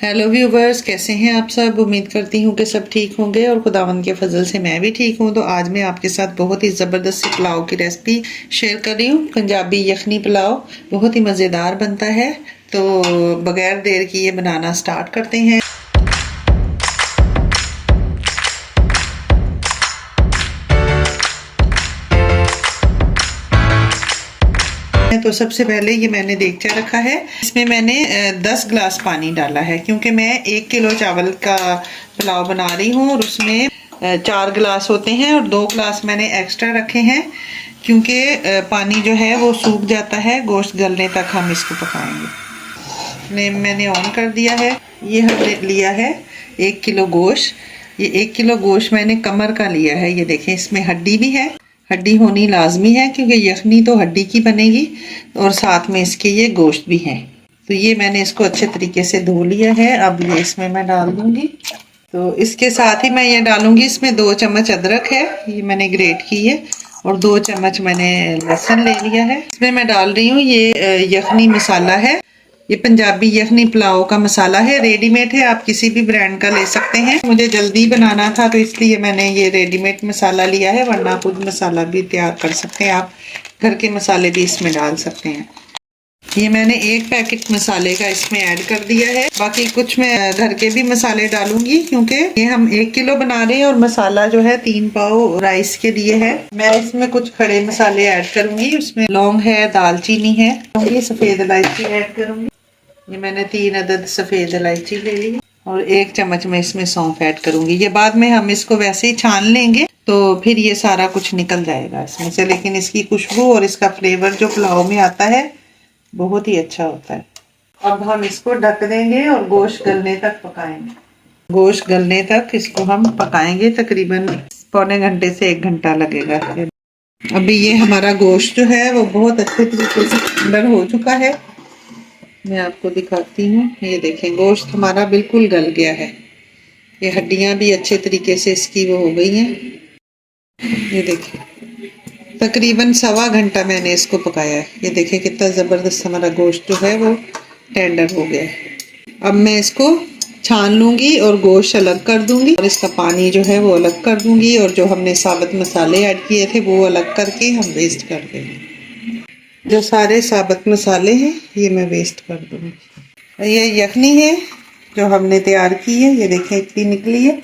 Hello viewers, कैसे हैं आप सब। उम्मीद करती हूँ कि सब ठीक होंगे और खुदावंद के फजल से मैं भी ठीक हूँ। तो आज मैं आपके साथ बहुत ही ज़बरदस्त सी पुलाव की रेसिपी शेयर कर रही हूँ। पंजाबी यखनी पुलाव बहुत ही मज़ेदार बनता है। तो बगैर देर किए बनाना स्टार्ट करते हैं। तो सबसे पहले ये मैंने देगचा रखा है। इसमें मैंने 10 गिलास पानी डाला है, क्योंकि मैं 1 किलो चावल का पुलाव बना रही हूँ और उसमें 4 गिलास होते हैं और 2 गिलास मैंने एक्स्ट्रा रखे हैं, क्योंकि पानी जो है वो सूख जाता है। गोश्त गलने तक हम इसको पकाएंगे। फ्लेम मैंने ऑन कर दिया है। ये हमने लिया है 1 किलो गोश्त। ये 1 किलो गोश्त मैंने कमर का लिया है। ये देखें, इसमें हड्डी भी है। हड्डी होनी लाजमी है, क्योंकि यखनी तो हड्डी की बनेगी और साथ में इसके ये गोश्त भी है। तो ये मैंने इसको अच्छे तरीके से धो लिया है। अब ये इसमें मैं डाल दूंगी। तो इसके साथ ही मैं ये डालूंगी, इसमें 2 चम्मच अदरक है, ये मैंने ग्रेट की है, और 2 चम्मच मैंने लहसुन ले लिया है। इसमें मैं डाल रही हूँ ये यखनी मसाला है। ये पंजाबी यखनी पुलाव का मसाला है, रेडीमेड है, आप किसी भी ब्रांड का ले सकते हैं। मुझे जल्दी बनाना था तो इसलिए मैंने ये रेडीमेड मसाला लिया है, वरना खुद मसाला भी तैयार कर सकते हैं आप। घर के मसाले भी इसमें डाल सकते हैं। ये मैंने 1 पैकेट मसाले का इसमें ऐड कर दिया है। बाकी कुछ मैं घर के भी मसाले डालूंगी, क्योंकि ये हम 1 किलो बना रहे हैं और मसाला जो है 3 पाव राइस के लिए है। मैं इसमें कुछ खड़े मसाले ऐड करूंगी। उसमें लौंग है, दालचीनी है, सफेद इलायची ऐड करूंगी। ये मैंने 3 अदद सफेद इलायची ले ली और 1 चम्मच में इसमें सौंफ ऐड करूंगी। ये बाद में हम इसको वैसे ही छान लेंगे तो फिर ये सारा कुछ निकल जाएगा इसमें से, लेकिन इसकी खुशबू और इसका फ्लेवर जो पुलाव में आता है बहुत ही अच्छा होता है। अब हम इसको ढक देंगे और गोश्त गलने तक पकाएंगे। गोश्त गलने तक इसको हम पकाएंगे, तकरीबन पौने घंटे से 1 घंटा लगेगा। अभी ये हमारा गोश्त जो है वो बहुत अच्छे तरीके से टेंडर हो चुका है। मैं आपको दिखाती हूँ। ये देखें, गोश्त हमारा बिल्कुल गल गया है। ये हड्डियां भी अच्छे तरीके से इसकी वो हो गई हैं। ये देखें, तकरीबन 1.25 घंटा मैंने इसको पकाया है। ये देखें कितना ज़बरदस्त हमारा गोश्त जो है वो टेंडर हो गया है। अब मैं इसको छान लूँगी और गोश्त अलग कर दूँगी और इसका पानी जो है वो अलग कर दूँगी, और जो हमने साबुत मसाले ऐड किए थे वो अलग करके हम वेस्ट कर देंगे। जो सारे साबुत मसाले हैं ये मैं वेस्ट कर दूँगी। ये यखनी है जो हमने तैयार की है, ये देखें इतनी निकली है,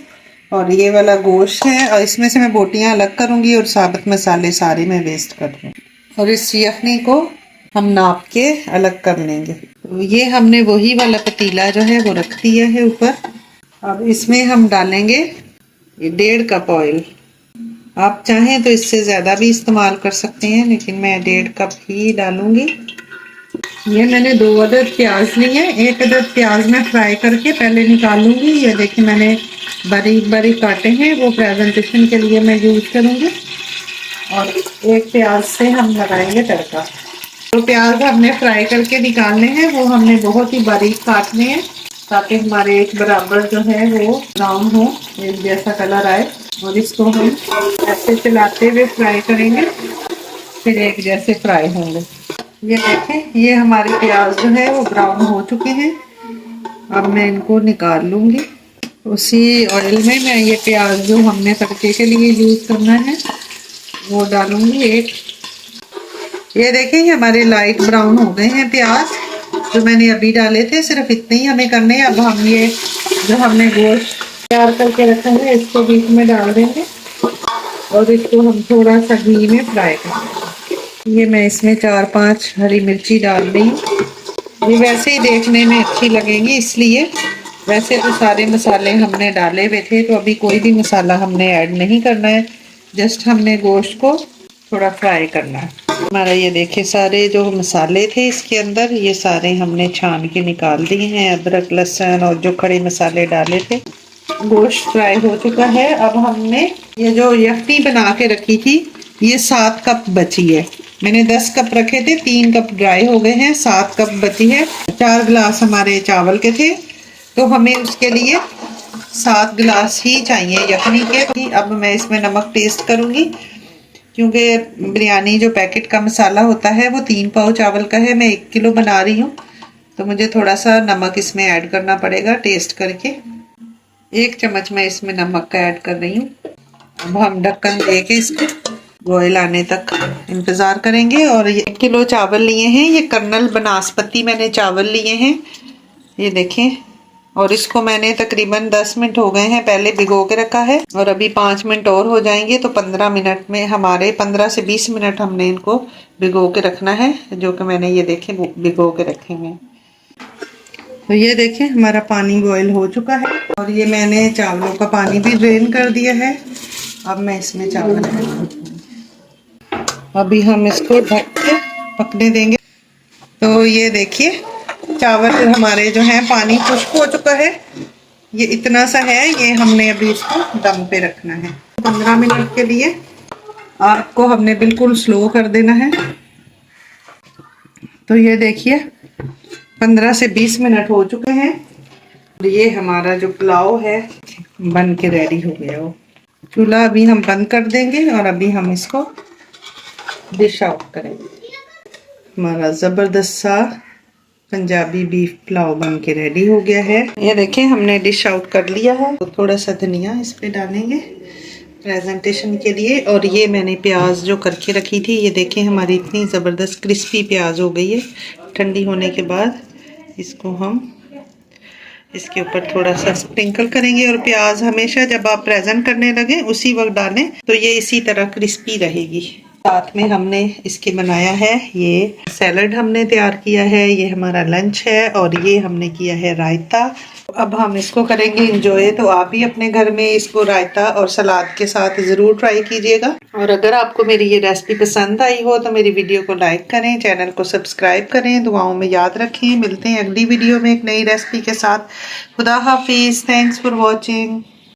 और ये वाला गोश्त है, और इसमें से मैं बोटियां अलग करूंगी और साबुत मसाले सारे मैं वेस्ट कर दूँगी। और इस यखनी को हम नाप के अलग कर लेंगे। तो ये हमने वही वाला पतीला जो है वो रख दिया है ऊपर। अब इसमें हम डालेंगे ये 1.5 कप ऑयल। आप चाहें तो इससे ज़्यादा भी इस्तेमाल कर सकते हैं, लेकिन मैं 1.5 कप ही डालूंगी। ये मैंने 2 अदद प्याज लिए। 1 अदद प्याज मैं फ्राई करके पहले निकालूंगी। ये देखिए मैंने बारीक बारीक काटे हैं, वो प्रेजेंटेशन के लिए मैं यूज करूंगी। और 1 प्याज से हम लगाएंगे तड़का। तो प्याज हमने फ्राई करके निकालने हैं, वो हमने बहुत ही बारीक काटने हैं, ताकि हमारे एक बराबर जो है वो ब्राउन हो, एक जैसा कलर आए। और इसको हम ऐसे चलाते हुए फ्राई करेंगे, फिर एक जैसे फ्राई होंगे। ये देखें, ये हमारे प्याज जो है वो ब्राउन हो चुके हैं। अब मैं इनको निकाल लूँगी। उसी ऑयल में मैं ये प्याज जो हमने तड़के के लिए यूज़ करना है वो डालूँगी एक। ये देखें, हमारे लाइट ब्राउन हो गए हैं प्याज जो मैंने अभी डाले थे। सिर्फ इतने ही हमें करने हैं। अब हम ये जो हमने गोश्त तैयार करके रखा है इसको बीच में डाल देंगे और इसको हम थोड़ा सा घी में फ्राई करेंगे। ये मैं इसमें 4-5 हरी मिर्ची डाल रही हूँ। ये वैसे ही देखने में अच्छी लगेंगी, इसलिए। वैसे तो सारे मसाले हमने डाले हुए थे, तो अभी कोई भी मसाला हमने ऐड नहीं करना है। जस्ट हमने गोश्त को थोड़ा फ्राई करना है। हमारा ये देखिए सारे जो मसाले थे इसके अंदर, ये सारे हमने छान के निकाल दिए हैं। अदरक, लहसुन और जो खड़े मसाले डाले थे। गोश्त फ्राई हो चुका है। अब हमने ये जो यखनी बना के रखी थी, ये 7 कप बची है। मैंने 10 कप रखे थे, 3 कप ड्राई हो गए हैं, 7 कप बची है। 4 गिलास हमारे चावल के थे, तो हमें उसके लिए 7 गिलास ही चाहिए यखनी के। अब मैं इसमें नमक टेस्ट करूंगी, क्योंकि बिरयानी जो पैकेट का मसाला होता है वो 3 पाव चावल का है। मैं 1 किलो बना रही हूँ, तो मुझे थोड़ा सा नमक इसमें ऐड करना पड़ेगा टेस्ट करके। 1 चम्मच मैं इसमें नमक का ऐड कर रही हूँ। अब हम ढक्कन दे के इसको बॉयल आने तक इंतज़ार करेंगे। और ये 1 किलो चावल लिए हैं, ये कर्नल बनास्पति मैंने चावल लिए हैं, ये देखें। और इसको मैंने तकरीबन 10 मिनट हो गए हैं पहले भिगो के रखा है, और अभी 5 मिनट और हो जाएंगे तो 15 मिनट में हमारे 15 से 20 मिनट हमने इनको भिगो के रखना है, जो कि मैंने ये देखें भिगो के रखे हैं। तो ये देखें हमारा पानी बॉयल हो चुका है और ये मैंने चावलों का पानी भी ड्रेन कर दिया है। अब मैं इसमें चावल ऐड करूँगी। अभी हम इसको ढक के पकने देंगे। तो ये देखिए चावल हमारे जो हैं पानी खुश्क हो चुका है, ये इतना सा है। ये हमने अभी इसको दम पे रखना है 15 मिनट के लिए। आपको हमने बिल्कुल स्लो कर देना है। तो ये देखिए 15 से 20 मिनट हो चुके हैं और ये हमारा जो पुलाव है बन के रेडी हो गया हो। चूल्हा अभी हम बंद कर देंगे और अभी हम इसको डिश आउट करेंगे। हमारा ज़बरदस्त सा पंजाबी बीफ पुलाव बन के रेडी हो गया है। ये देखें हमने डिश आउट कर लिया है। तो थोड़ा सा धनिया इस पे डालेंगे प्रेजेंटेशन के लिए। और ये मैंने प्याज जो करके रखी थी, ये देखें हमारी इतनी ज़बरदस्त क्रिस्पी प्याज हो गई है। ठंडी होने के बाद इसको हम इसके ऊपर थोड़ा सा स्प्रिंकल करेंगे। और प्याज हमेशा जब आप प्रेजेंट करने लगे उसी वक्त डालें, तो ये इसी तरह क्रिस्पी रहेगी। साथ में हमने इसके बनाया है ये सैलड हमने तैयार किया है, ये हमारा लंच है। और ये हमने किया है रायता। अब हम इसको करेंगे इंजॉय। तो आप भी अपने घर में इसको रायता और सलाद के साथ ज़रूर ट्राई कीजिएगा। और अगर आपको मेरी ये रेसिपी पसंद आई हो तो मेरी वीडियो को लाइक करें, चैनल को सब्सक्राइब करें, दुआओं में याद रखें। मिलते हैं अगली वीडियो में एक नई रेसिपी के साथ। खुदा हाफिज़। Thanks for watching.